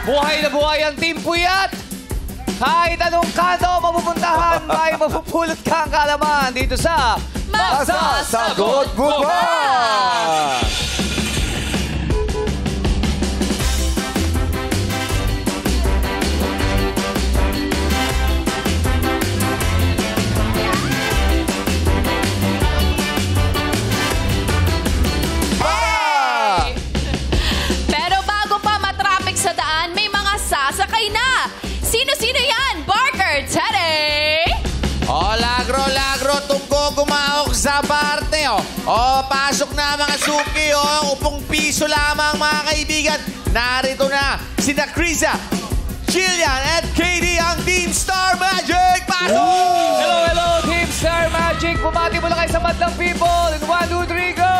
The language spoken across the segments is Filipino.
Buhay na buhay ang Team Puyat! Kahit anong kanto mapupuntahan, may mapupulot ka ang kalaman dito sa Masasagot Mo Ba? Sasakay na! Sino-sino yan? Barker, Teddy! Lagro, tungko gumahok sa parte, pasok na mga suki, upong piso lamang mga kaibigan. Narito na sina Krisa, Jillian, at Katie, ang Team Star Magic! Pasok! Hello, Team Star Magic! Bumati mo lang kayo sa Madlang People! In 1, 2, 3, go!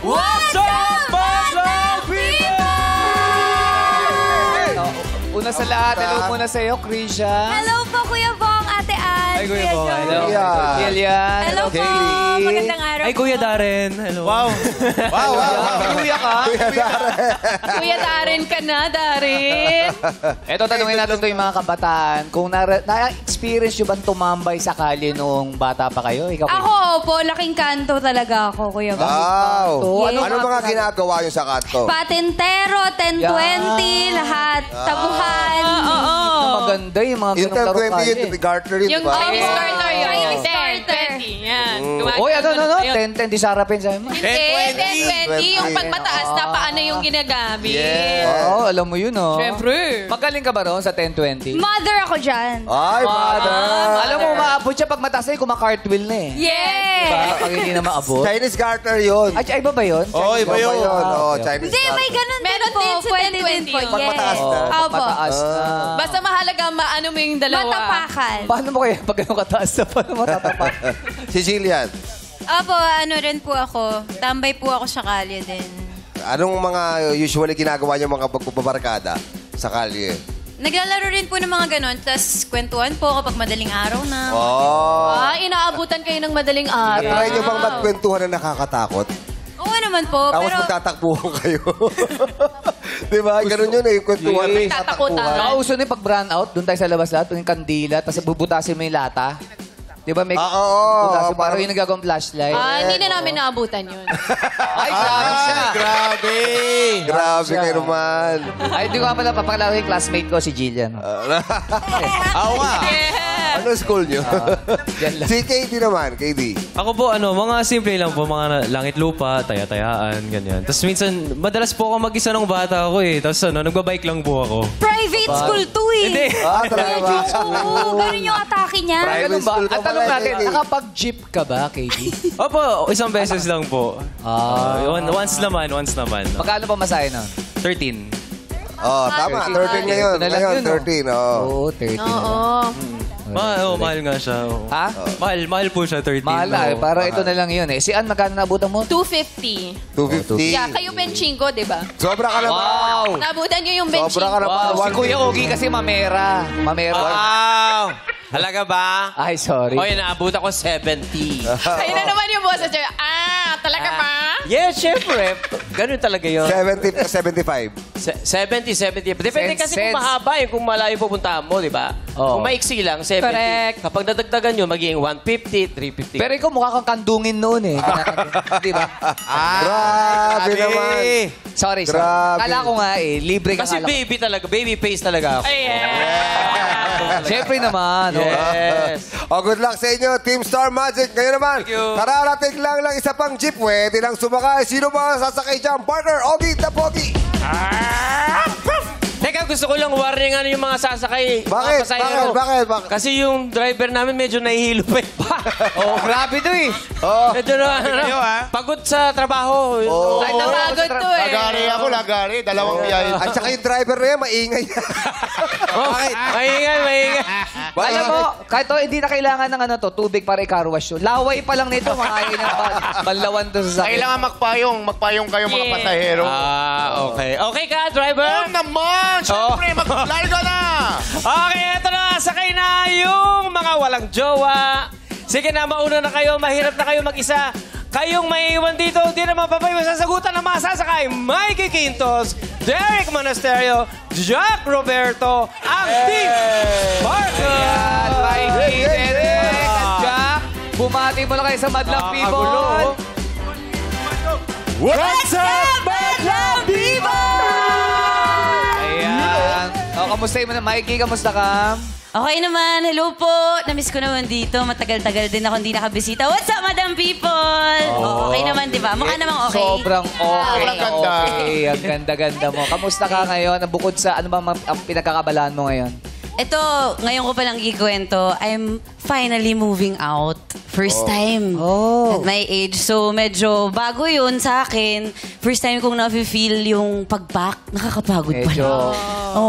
What's up, Madlang People? Una sa lahat, hello muna sa iyo, Krisha. Hello po, Kuya Bong, Ate Ann. Ay, Kuya Bong. Joe. Hello. Jillian. Hello po. Kaylee. Magandang araw Ay, Kuya Darren. Hello. Wow! Kuya ka. Kuya Darren ka na, Darren. Eto, tanungin natin ito yung mga kabataan. Kung na-experience nyo bang tumambay sa kalye noong bata pa kayo? Ikaw, Ako po, laking kanto talaga ako, Kuya Bong. Wow! Yes. Ano mga ginagawa nyo sa kanto? Patentero, 10-20, lahat. Tabuhan. Maganda yung mga Yung ganong laro 10-20 kalye. yung garter yun, Yung diba? Chinese starter yun. Chinese starter. 10, yan. Oy, ano, 10-10, di sarapin sa'yo mo. 10-20. Yung pagmataas na paano yung ginagamit. Oo, alam mo yun, oh. Siyempre. Magaling ka ba roon sa 10-20? Mother ako dyan. Ay, mother! Alam mo, maabot siya pag mataas na kumakartwheel na eh. Yes! Diba? Pag hindi na maabot. Chinese garter yun. Ay, iba ba yun? Iba yun. Chinese Hindi, may garter. ganun Meron din din po. sa Pwede 10-20 din po. yun. Pag mataas na. Opo. Mataas na. Basta mahalaga maano mo yung dalawa. Matapakan. Paano mo kaya pag ganun kataas na? Paano mo tatapak? Si Jillian, Opo, ano rin po ako. Tambay po ako sa kalye din. anong mga usually ginagawa niyo mga pagbabarkada sa kalye? Naglalaro rin po ng mga ganon, tapos kwentuhan po kapag madaling araw na. Inaabutan kayo ng madaling araw. Try niyo bang magkwentuhan na nakakatakot? Oo naman po, Tapos pero magtatakbuhan kayo. Di ba? Ganun yun eh, yung kwentuhan na yung tatakbuhan. Saka uso na yung pag brown out, doon tayo sa labas lahat, yung kandila, tapos bubutasin mo yung lata. Di ba may butasin, parang yung nagagawang flashlight. Hindi na namin naabutan yun. Ay, grabe siya. Grabe! Grabe kayo naman. Ay, hindi ko nga pala papakalaro yung classmate ko, si Jillian. Oo nga. Ano school niyo? Yan lang. Si KD naman, KD. Ako po, mga simple lang po, mga langit lupa, taya-tayaan, ganyan. Tapos minsan, madalas po ako mag-isa ng bata ako eh. Tapos nagba-bike lang po ako. Private school to eh. Hindi. Talaga ba? Oo, ganun yung atake niya. Ganun ba? school ka At tanong pala, natin, KD. nakapag-jeep ka ba, KD? Opo, isang beses lang po. Once naman. Magkano pa masahe nun? 13. Tama. 13 ngayon. Ito na lang Ngayon, yun, 13. Oo, 30 na lang. Mahal nga siya. Ha? Mahal po siya, 13. Mahal na eh. Parang ito na lang yun eh. Si Ann, magkano nabutan mo? 250. 250. Yeah, kayo Benchingo, di ba? Sobra ka naman. Wow! Nabutan nyo yung Sobra Benchingo. ka naman. Wow, si Kuya Ogie kasi mamera. Wow! Halaga ba? Ay, sorry. Oy, naabot ako 70. Kayo na naman yung boss at siya. Talaga ba? Yes, syempre. Ganun talaga yun. 70, 75. 70, 70. Depende kasi kung Sense. mahaba kung malayo pupuntahan mo, di ba? Oo. Kung maiksi lang, 70. Correct. Kapag nadagdagan yun, magiging 150, 350. Pero ikaw mukha kang kandungin noon eh. Di ba? Grabe naman. Sorry. Grabe. Kala ko nga eh, libre ka Kasi kala ko. baby talaga, baby face talaga ako. Siyempre naman. Yes. Good luck sa inyo, Team Star Magic. Ngayon naman, kararating lang isa pang jeep. Pwede lang sumakay. Sino ba ang sasakay dyan? Partner, Ogie the Pogi. Teka, gusto ko lang warningan yung mga sasakay. Bakit? Mga pasahero. Bakit? Kasi yung driver namin medyo nahihilo pa. Oh, grabe to eh. Medyo na, pagod sa trabaho. Ay, napagod to eh. Lagari. Dalawang biyahe. At saka yung driver na yan, maingay. Bakit? Maingay. Alam mo, kahit to, hindi na kailangan ng tubig para i-car wash yun. Laway pa lang nito, makain ng banlawan to sa sakit. Kailangan magpayong kayo mga pasahero. Okay. Okay ka, driver? Oo naman! Siyempre, maglarga na! Okay, eto na. Sakay na yung mga walang jowa. Sige na, mauna na kayo. Mahirap na kayo mag-isa. Kayong maiiwan dito, hindi naman papay masasagutan ng mga sasakay. Mikey Quintos, Derek Monasterio, Jack Roberto, ang Team Parker! Yan, Mikey, Derek, at Jack. Bumati mo lang kayo sa Madlang People. What's up, Madlang People? Ayan. O, kamusta mo na, Mikey? Kamusta ka? Okay naman, hello po. Namiss ko naman dito. Matagal-tagal din ako hindi nakabisita. What's up, Madam People? Okay naman, di ba? Mukha namang okay. Sobrang okay. Sobrang ganda. Okay, ang ganda-ganda mo. Kamusta ka ngayon? Bukod sa ano ba ang pinagkakabalaan mo ngayon? Ito, ngayon ko palang ikwento, I'm finally moving out. First time at my age. So, medyo bago yun sa akin. First time kong na-feel yung pag-back. Nakakapagod Medyo. pala.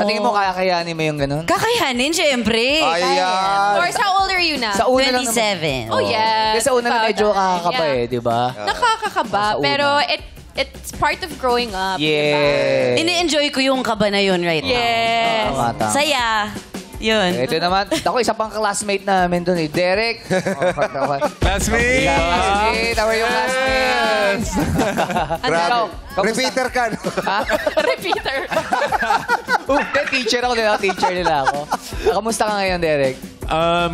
Sa tingin mo, kakayanin mo yung ganun? Kakayanin, syempre. Ayan. Course, how old are you na? Sa una lang naman. 27. Oh, yeah. Kasi sa una na medyo kakakaba Yeah. di ba? Nakakakaba, Sa una. pero it's part of growing up. Yeah. Ini-enjoy ko yung kaba na yun right now. Yes. Tama. Saya. Yun. Ito naman, ako isa pang classmate namin doon eh. Derek. Classmate! Classmate. How are you, classmates? Grabe. Repeater ka. No? Repeater. Teacher ako nila. Teacher nila ako. Kamusta ka ngayon, Derek?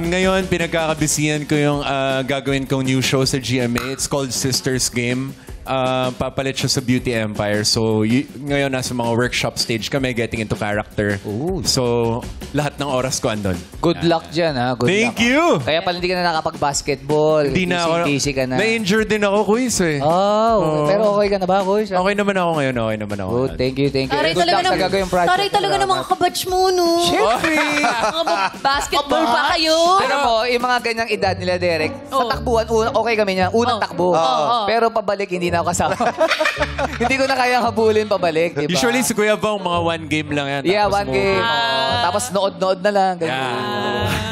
Ngayon, pinagkakabisihan ko yung gagawin kong new show sa GMA. It's called Sisters Game. Papalit siya sa Beauty Empire. So, ngayon nasa mga workshop stage kami, getting into character. Ooh. So, lahat ng oras ko andun. Good luck dyan, ha? Good Thank luck, you! Kaya pala hindi ka na nakapag-basketball. Hindi na ako. Busy ka na. Na-injured din ako, Kuis eh. Oh, pero okay ka na ba, Kuis? Okay naman ako ngayon. Okay naman ako. Good, thank you. Taray Good luck sa gagawin project. Taray talaga ng mga kabatch mo, no? Siyempre! Basketball ba kayo? Alam mo, yung mga ganyang edad nila, Derek, sa takbuhan, okay kami niya. Unang takbo. Pero pabalik, hindi na ako kasama. Hindi ko na kaya habulin pabalik, di ba? Usually, si Kuya Bang, mga one game lang yan. Yeah, Tapos one game. Tapos nood-nood na lang.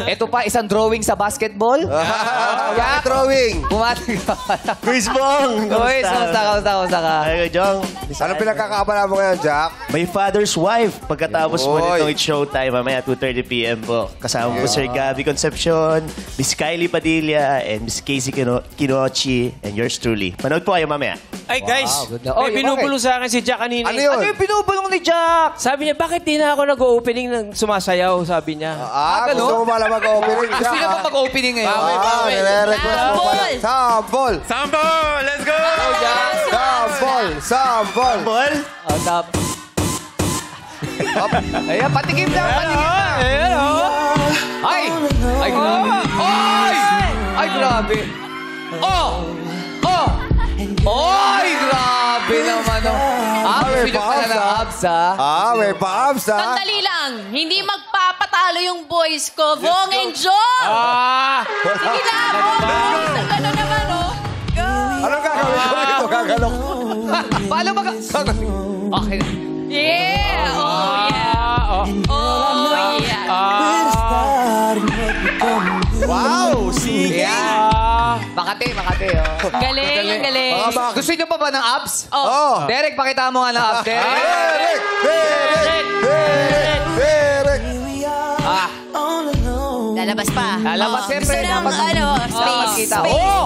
Ito pa, isang drawing sa basketball. Mga drawing. Bumati ka. Chris Bong! Kuis, kamusta ka? Ay, Jong. Anong pinagkakaabala mo ngayon, Jack? My father's wife. Pagkatapos po Oy. nitong It's Showtime, mamaya 2:30 p.m. po. Kasama po Sir Gabby Concepcion, Miss Kylie Padilla, and Miss Casey Kinochi, and yours truly. Manood po kayo mamaya. Ay, guys. good luck. May binubulong sa akin si Jack kanina. Ano yun? Ano yung binubulong ni Jack? Sabi niya, bakit di na ako nag-opening ng sumasayaw? Sabi niya. Gusto mo pala mag-opening, Jack? Gusto niya ba mag-opening ngayon? Nire-request mo pala. Sample! Sample! Let's go! Sample! Sample! Ball? Oh, tap. Ayan, patikim na, patikim na. Ayan, Ay! Ay, grabe. Ay! Ay, grabe. Oh! Oh! Ay, grabe naman. Abs, pinag pala ng abs, ha? May pa-abs, ha? Sandali lang. Hindi magpapatalo yung boys ko. Bong and Joe! Sige na, Bong. Ano naman, oh? Anong gagawin ko dito? Gagalok. Paano ba ka? Okay. Yeah! Oh, yeah. Oh, yeah. Wow! Sige! Makati, oh. Galing, ang galing. Gusto niyo pa ba ng abs? Oh! Derek, pakita mo nga ng abs, Derek. Derek! Derek! Derek! Derek! Ah, Lalabas pa. lalabas siyempre. Gusto ng, Dapat- space. Kita. Space. Oh!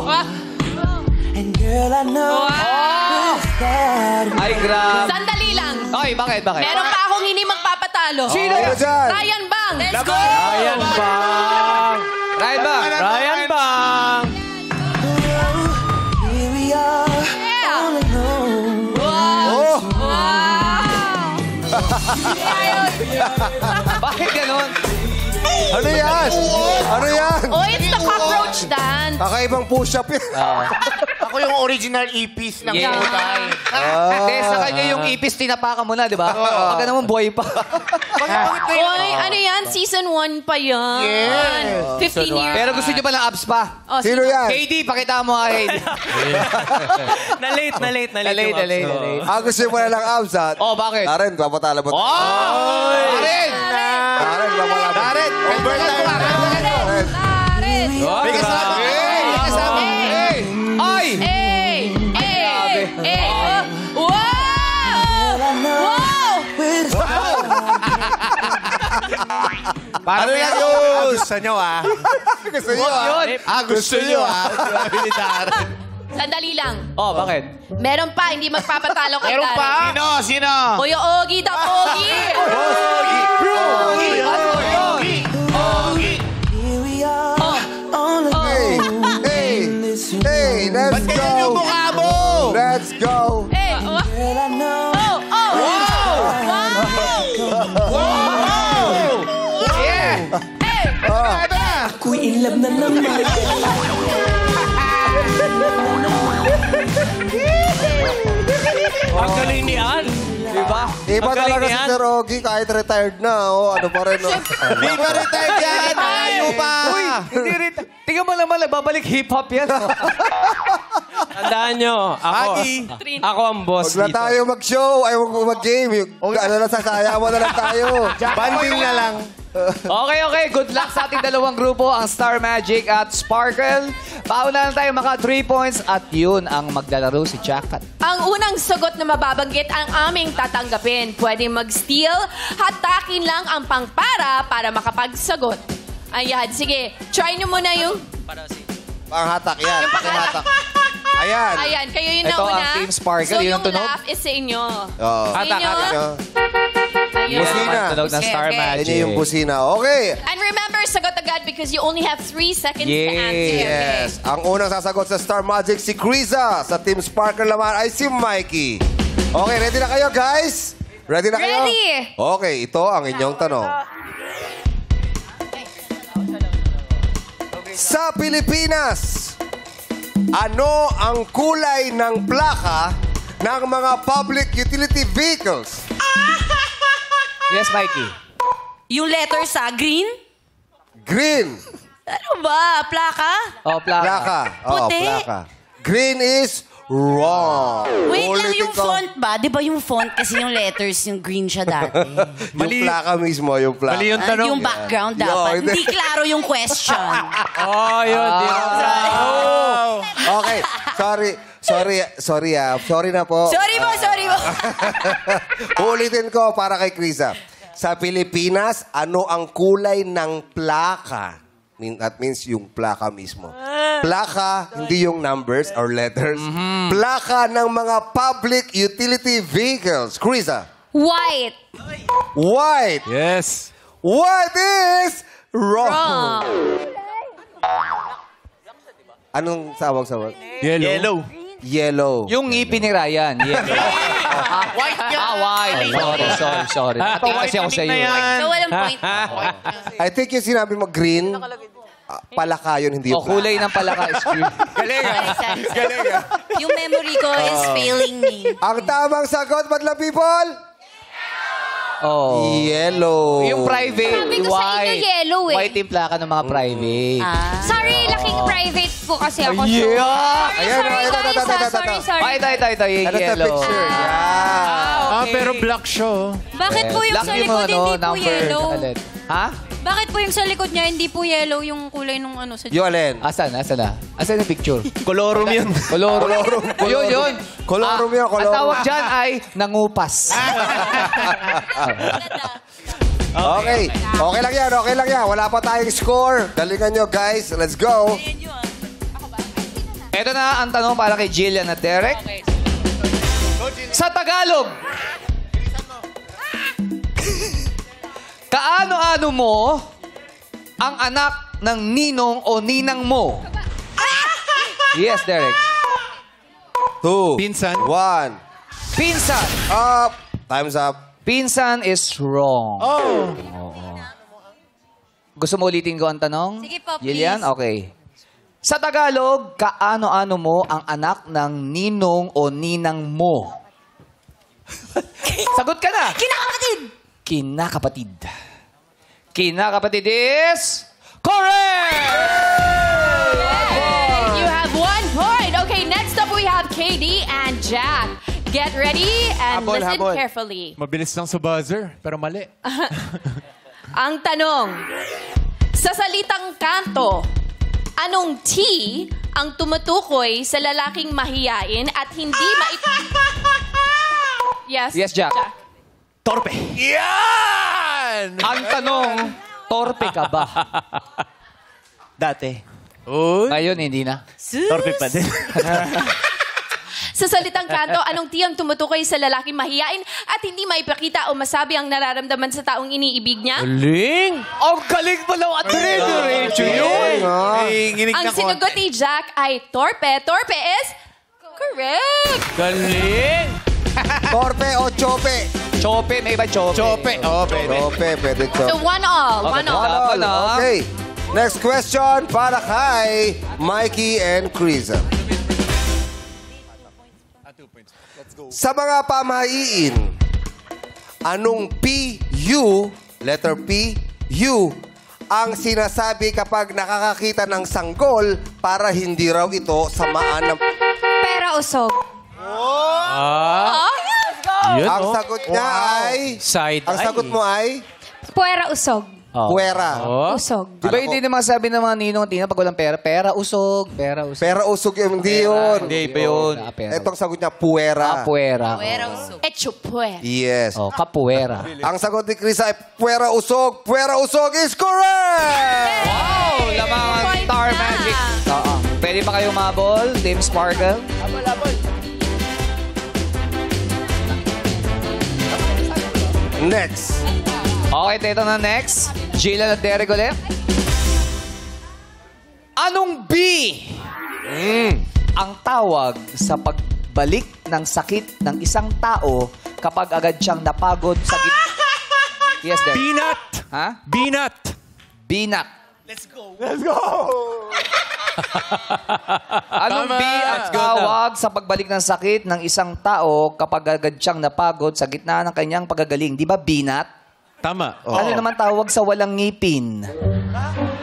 Ay, grabe. Sandali lang. Ay, bakit? Meron pa akong hindi magpapatalo. Sino Sino dyan? Ryan Bang. Let's go! Ryan Bang! Ryan ba? Ryan Bang! Yeah. Wow. Oh! Bakit ganun? Ano yan? Ano yan? Oh, it's the cockroach dance. Kakaibang push-up yan. Ako yung original ipis ng Yeah. Putay. Hindi, sa kanya yung ipis tinapakan mo na, di ba? Pagka naman buhay pa. Oy, ano yan? Season 1 pa yan. Yes. 15 years. Pero gusto niyo ba ng abs pa? Oh, Sino yan? KD, pakita mo nga, KD. Na-late. Nalate. Gusto mo na ng abs, ha? Oh, bakit? Karen, papatala mo. Karen! Karen, papatala mo. Karen! Karen. May kasama! May kasama! Ay! Wow! Ano yan Gusto nyo, ah? Gusto nyo, ha? Yun! Gusto nyo, ah? Sandali lang. Oh, bakit? Meron pa, hindi magpapatalo kay Meron Derek. pa? Sino? Kuya Ogie, the Pogi! Hey, let's Ba't ganyan yung go! mukha mo? Let's go! Hey! Wow! Yeah! Ako'y in love na naman. Ang galing ni Ann. Diba? Iba Ang galing talaga si yan. Sir Ogie, kahit retired na. Oh, ano pa rin. Oh. Di ba retired yan? Tayo pa. Uy, hindi rin. Tingnan mo naman, babalik hip-hop yan. Tandaan nyo, ako ang boss Huwag na dito. tayo mag-show. Ay, huwag mo mag-game. Ano na, sasayawan na lang tayo. Banding na lang. Okay. Good luck sa ating dalawang grupo, ang Star Magic at Sparkle. Pauna lang tayo maka 3 points at yun ang maglalaro si Jackpot. Ang unang sagot na mababanggit ang aming tatanggapin. Pwede mag-steal, hatakin lang ang pangpara para makapagsagot. Ayan, sige. Try nyo muna yung... Panghatak yan. Yung panghatak. Ayan. Ayan, kayo yung Ito nauna. ang Team Sparkle, So yun ang yung tunog? laugh is sa inyo. Oo. Sa inyo. Ayun. Busina. Tunog ng Star Okay. Magic. Yan yung busina. Okay. And remember, sagot agad because you only have 3 seconds to answer. Yes. Ang unang sasagot sa Star Magic si Criza. Sa Team Sparkle naman ay si Mikey. Okay, ready na kayo, guys? Ready na kayo? Ready. Okay, ito ang inyong tanong. Sa Pilipinas, ano ang kulay ng plaka ng mga public utility vehicles? Yes, Mikey. Yung letter sa green? Green. Ano ba? Plaka? Oh, plaka. Plaka. Oo, Puti. plaka. Green is wrong. Wait lang, Ulitin yung ko. font ba? Di ba yung font kasi yung letters, yung green siya dati? Yung plaka mismo, yung plaka. Mali yung Ah, tanong. yung background Yo, dapat. hindi. Hindi klaro yung question. Oh, yun. Okay, sorry na po. Sorry mo. Ulitin ko para kay Krisa. Sa Pilipinas, ano ang kulay ng plaka? That means yung plaka mismo. Plaka, hindi yung numbers or letters. Plaka ng mga public utility vehicles. Krisa. White. White. Yes. White is wrong. Anong sawag-sawag? Yellow. Yellow. Yung ngipin ni Ryan. Yellow. White yan. White. Sorry. Natawa kasi ako sa iyo. So walang point. I think yung sinabi mo green, palaka yun, hindi yung Oh, kulay ng palaka is green. Galing yung memory ko is failing me. Ang tamang sagot, madlang people? Oh. Yellow. Yung private, Sabi ko sa inyo, yellow eh. White yung plaka ng mga private. Sorry, laking private po kasi ako. Yeah! Ayan, Sorry. Ito, yung Ano sa yellow. picture? Yeah. Ah, pero black siya. oh. Bakit po yung sa Lucky mo, likod hindi po number yellow? ulit. Ha? Bakit po yung sa likod niya hindi po yellow yung kulay nung ano sa... Yung alin? Asan na? Asan yung picture? Colorum yun. Kolorum. Yun. Kolorum yun, kolorum. Ang tawag dyan ay nangupas. Okay. Okay lang yan. Wala pa tayong score. Galingan nyo, guys. Let's go. Ito na ang tanong para kay Jillian at Derek. Sa Tagalog, kaano-ano mo ang anak ng ninong o ninang mo? Yes, Derek. 2. Pinsan. 1. Pinsan. Up. Time's up. Pinsan is wrong. Oh. Gusto mo ulitin ko ang tanong? Sige po, Jillian? please. Okay. Sa Tagalog, kaano-ano mo ang anak ng ninong o ninang mo? Sagot ka na. Kinakapatid! Kinakapatid. Kinakapatid is... Correct! You have 1 point. Okay, next up we have KD and Jack. Get ready and Habol, listen habol. carefully. Mabilis lang sa buzzer, pero mali. Ang tanong, sa salitang kanto, anong T ang tumutukoy sa lalaking mahiyain at hindi Yes? Yes, Jack. Torpe. Ang tanong, torpe ka ba? Dati. Ngayon, hindi na. Torpe pa din. Sa salitang kanto, anong tiyang tumutukoy sa lalaking mahiyain at hindi maipakita o masabi ang nararamdaman sa taong iniibig niya? Galing! Ang galing pa lang at diretso yun. Ang sinagot ni Jack ay torpe. Torpe is correct. Galing! Torpe o chope? Chope, may iba chope. Chope. Oh, pwede. Chope, pwede chope. So, 1-all. 1-all. Okay. Next question para kay Mikey and Krisa. Sa mga pamahiin, anong PU, letter P, U, ang sinasabi kapag nakakakita ng sanggol para hindi raw ito samaan ng... Pera usog. Ang sagot niya ay... Side Ang sagot mo ay... Puwera usog. Puwera. Usog. Di ba hindi naman sabi ng mga ninong at tina pag walang pera? Pera, usog. Pera, usog. Pera usog yun, hindi yun. Hindi ba yun? Itong sagot niya, puwera. Puwera. Echo puwe. Yes. Oh, kapuwera. Ang sagot ni Krisa ay puwera usog. Puwera usog is correct! Wow! Lamangan Point Star na. Magic. Oo. Pwede pa kayong mabol, Team Sparkle? Next. Okay, dito na next. Jillian at Derek ulit. Anong B ang tawag sa pagbalik ng sakit ng isang tao kapag agad siyang napagod sa Yes, Derek. Peanut! Ha? Peanut! Binat. Anong B ang tawag sa pagbalik ng sakit ng isang tao kapag agad siyang napagod sa gitna ng kanyang pagagaling? Di ba binat? Tama. Ano naman tawag sa walang ngipin?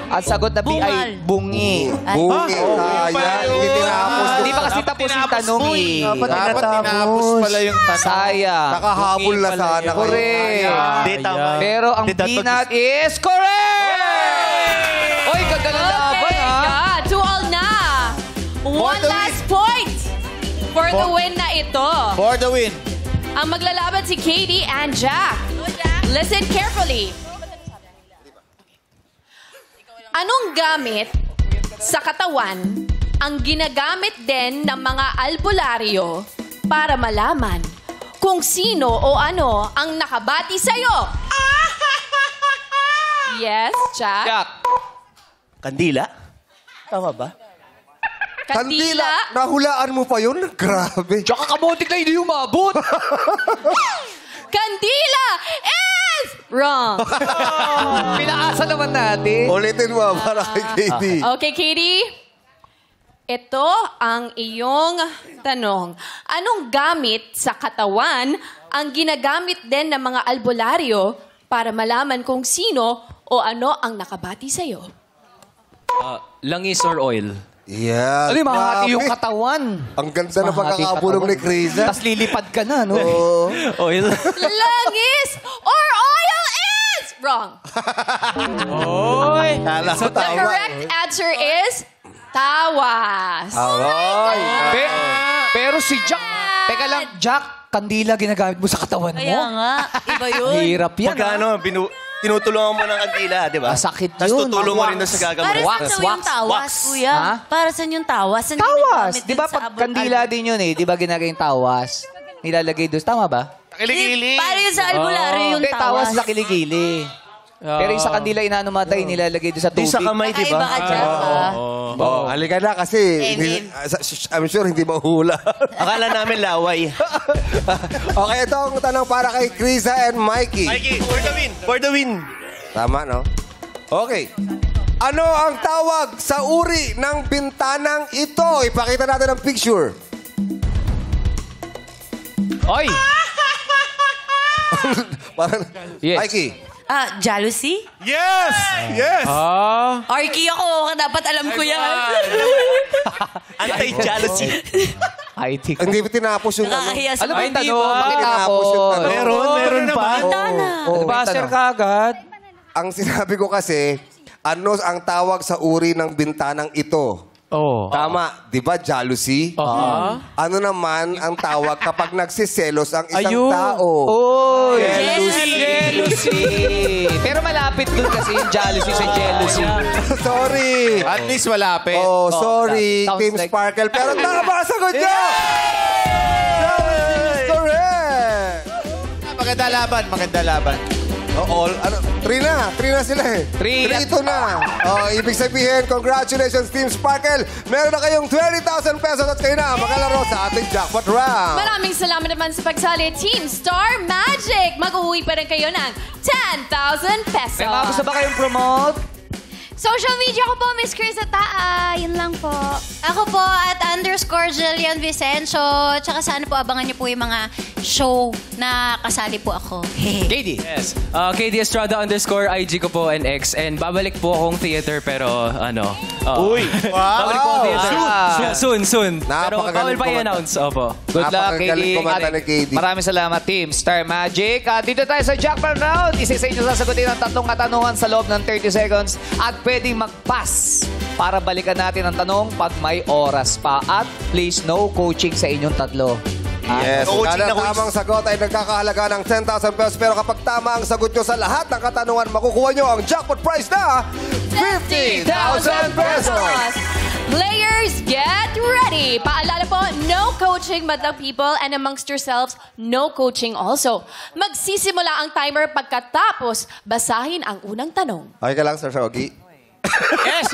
Ang sagot na B ay bungi. Bungi. Sayang. Hindi tinapos. Hindi pa kasi tapos yung tanong eh. Dapat tinapos pala yung tanong. Sayang. Nakahabol na sana kayo. Correct. Hindi, tama. Pero ang Hindi, dapat binat is correct! Oy, ganda ng laban ha. Yeah, 2-all na. One last point for the win na ito. For the win. Ang maglalaban si Katie and Jack. Listen carefully. Anong gamit sa katawan ang ginagamit din ng mga albularyo para malaman kung sino o ano ang nakabati sa'yo? Yes, Jack? Jack. Kandila? Tama ba? Kandila? Nahulaan mo pa yun? Grabe. Tsaka kamotik na hindi umabot. Kandila is wrong. Pinaasa naman natin. Ulitin mo para kay Katie. Okay, Katie. Ito ang iyong tanong. Anong gamit sa katawan ang ginagamit din ng mga albularyo para malaman kung sino o ano ang nakabati sa'yo? Langis or oil? Yeah. Ano yung mahati yung grabe. katawan? Ang ganda na pagkakabulong ni Krisa. Tapos lilipad ka na, no? Oo. Oil? Langis or oil is wrong. Oy! Kala ko The tama. correct answer is tawas. Ay. Pero si Jack, teka lang, Jack, kandila ginagamit mo sa katawan mo? Kaya nga, iba yun. Hirap yan, Pagka ano, tinutulungan mo ng kandila, di ba? Masakit Tapos yun. tutulong mo rin doon sa Para gagamot. saan daw yung tawas, kuya? Ha? Para saan yung tawas? Ang Tawas. ginagamit Di ba din sa pag kandila din yun eh? Di ba ginagay yung tawas? Nilalagay doon. Tama ba? Kiligili. Para yun sa albularyo yung Hindi, tawas tawas. sa kiligili. Pero yung sa kandila inanumatay, nilalagay doon sa Di tubig. sa kamay, di Kakaiba ba? ka dyan, ha? Oh, halika na kasi I'm sure hindi mahula. Akala namin laway. Okay, ito ang tanong para kay Krisa and Mikey. Mikey, for the win. For the win. Tama, no? Okay. Ano ang tawag sa uri ng bintanang ito? Ipakita natin ang picture. Oy! Parang, Yes. Mikey. Jealousy? Yes! Yes! Arky ako, dapat alam ko yan. Anti-jealousy. IT. Hindi ba tinapos yung ano? Nakakahiya sa Ano ba yung mga tanong? diba? Bakit Tinapos yung tanong. Meron pa. Tana. Baser ka agad. Ang sinabi ko kasi, ano ang tawag sa uri ng bintanang ito? Oo. Tama, di ba jealousy? Ano naman ang tawag kapag nagsiselos ang isang Ayun. tao? Oy! Jealousy. Pero malapit dun kasi yung jealousy sa jealousy. Sorry. At least malapit. Oh, sorry, sounds Team like- Sparkle. Pero tama ang sagot nyo! Jealousy is correct! Maganda laban, maganda laban. Oo, three na sila eh. Three na. Ito na. Oh, ibig sabihin, congratulations Team Sparkle. Meron na kayong 20,000 pesos at kayo na makalaro sa ating jackpot round. Maraming salamat naman sa pagsali, Team Star Magic. Mag-uwi pa rin kayo ng 10,000 pesos. May mga gusto ba kayong promote? Social media ko po, Miss Chris Ataa. Yun lang po. Ako po at _Jillian Vicencio. Tsaka sana po abangan niyo po yung mga show na kasali po ako. KD. Yes. KD Estrada _IG ko po and X. And babalik po akong theater pero ano. Uy! Babalik po akong theater. Soon. Pero Napakagaling bawal pa kumanta. i-announce. Opo. Good luck, Napakagaling KD. kumanta ni KD. Maraming salamat, Team Star Magic. Dito tayo sa Jackpot Round. Isa sa inyo sasagutin ang 3 katanungan sa loob ng 30 seconds at pwedeng mag-pass para balikan natin ang tanong pag may oras pa. At please, no coaching sa inyong tatlo. Yes, Coaching kada na quiz. tamang sagot ay nagkakahalaga ng 10,000 pesos. Pero kapag tama ang sagot nyo sa lahat ng katanungan, makukuha nyo ang jackpot prize na 50,000 pesos! Players, get ready! Paalala po, no coaching madlang people and amongst yourselves, no coaching also. Magsisimula ang timer pagkatapos basahin ang unang tanong. Okay ka lang, Sir Shogi? Yes.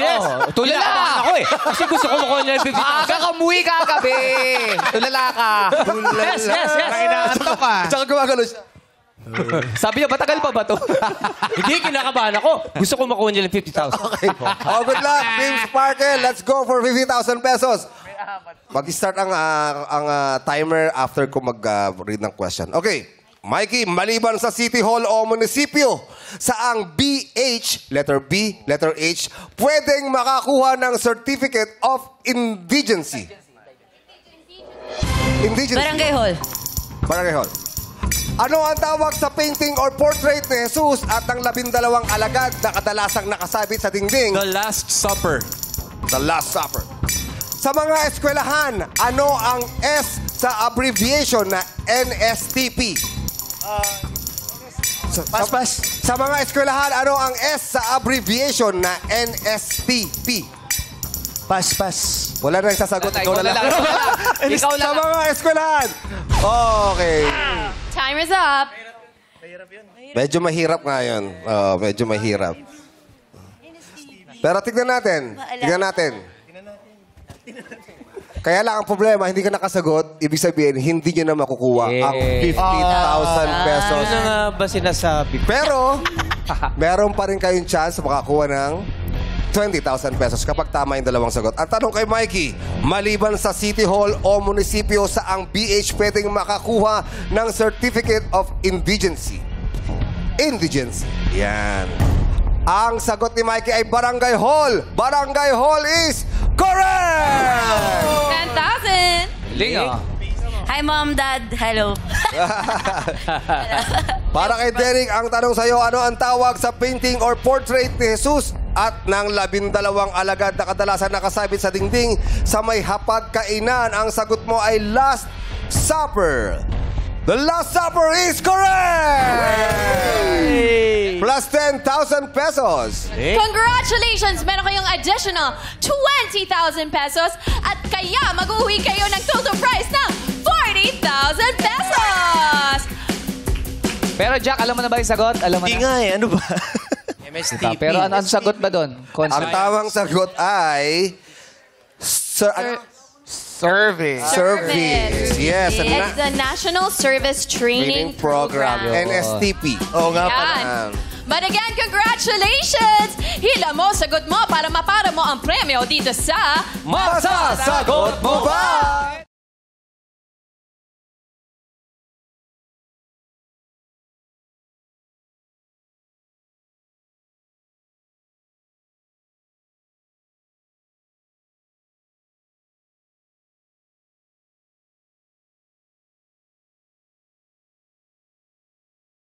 Tulala! Ako eh. Kasi gusto ko makuha niya yung 50,000. Maaga ka muwi kagabi! Tulala ka! Yes. Inaantok ka. Tsaka gumagano siya. Sabi niya, matagal pa ba to? Hindi, kinakabahan ako. Gusto ko makuha niya yung 50,000. Okay. Oh, good luck, Team Sparkle. Let's go for 50,000 pesos. Mag-start ang timer after ko mag-read ng question. Okay. Mikey, maliban sa City Hall o munisipyo, saang BH, letter B, letter H, pwedeng makakuha ng Certificate of Indigency? Barangay Hall. Barangay Hall. Ano ang tawag sa painting or portrait ni Jesus at ng 12 alagad na kadalasang nakasabit sa dingding? The Last Supper. The Last Supper. Sa mga eskwelahan, ano ang S sa abbreviation na NSTP? Sa mga eskwelahan, ano ang S sa abbreviation na NSTP? Pass. Wala na yung sasagot. Ikaw na lang. Ikaw Sa mga eskwelahan. Okay. Timer's up. Medyo mahirap nga yun. Medyo mahirap. Pero tignan natin. Kaya lang ang problema, hindi ka nakasagot, ibig sabihin, hindi nyo na makukuha ang 50,000 pesos. Ano nga ba sinasabi? Pero, meron pa rin kayong chance makakuha ng 20,000 pesos kapag tama yung dalawang sagot. At tanong kay Mikey, maliban sa City Hall o munisipyo, saang BH pwedeng makakuha ng Certificate of Indigency? Yan. Ang sagot ni Mikey ay Barangay Hall. Barangay Hall is correct! 10,000! Linga. Hi, Mom, Dad. Hello. Para kay Derek, ang tanong sa'yo, ano ang tawag sa painting or portrait ni Jesus at ng 12 alagad na kadalasan nakasabit sa dingding sa may hapag-kainan? Ang sagot mo ay Last Supper. The Last Supper is correct! Plus 10,000 pesos. Congratulations! Meron kayong additional 20,000 pesos at kaya mag-uwi kayo ng total prize ng 40,000 pesos! Pero Jack, alam mo na ba yung sagot? Alam mo Hindi na? nga eh. Ano ba? Diba? Pero ano ang sagot ba doon? Ang tamang sagot ay... Service. Yes. It's the National Service Training Program. NSTP. Oo nga pala. Yan. But again, congratulations! Hila mo, sagot mo para mapara mo ang premyo dito sa Masasagot mo ba?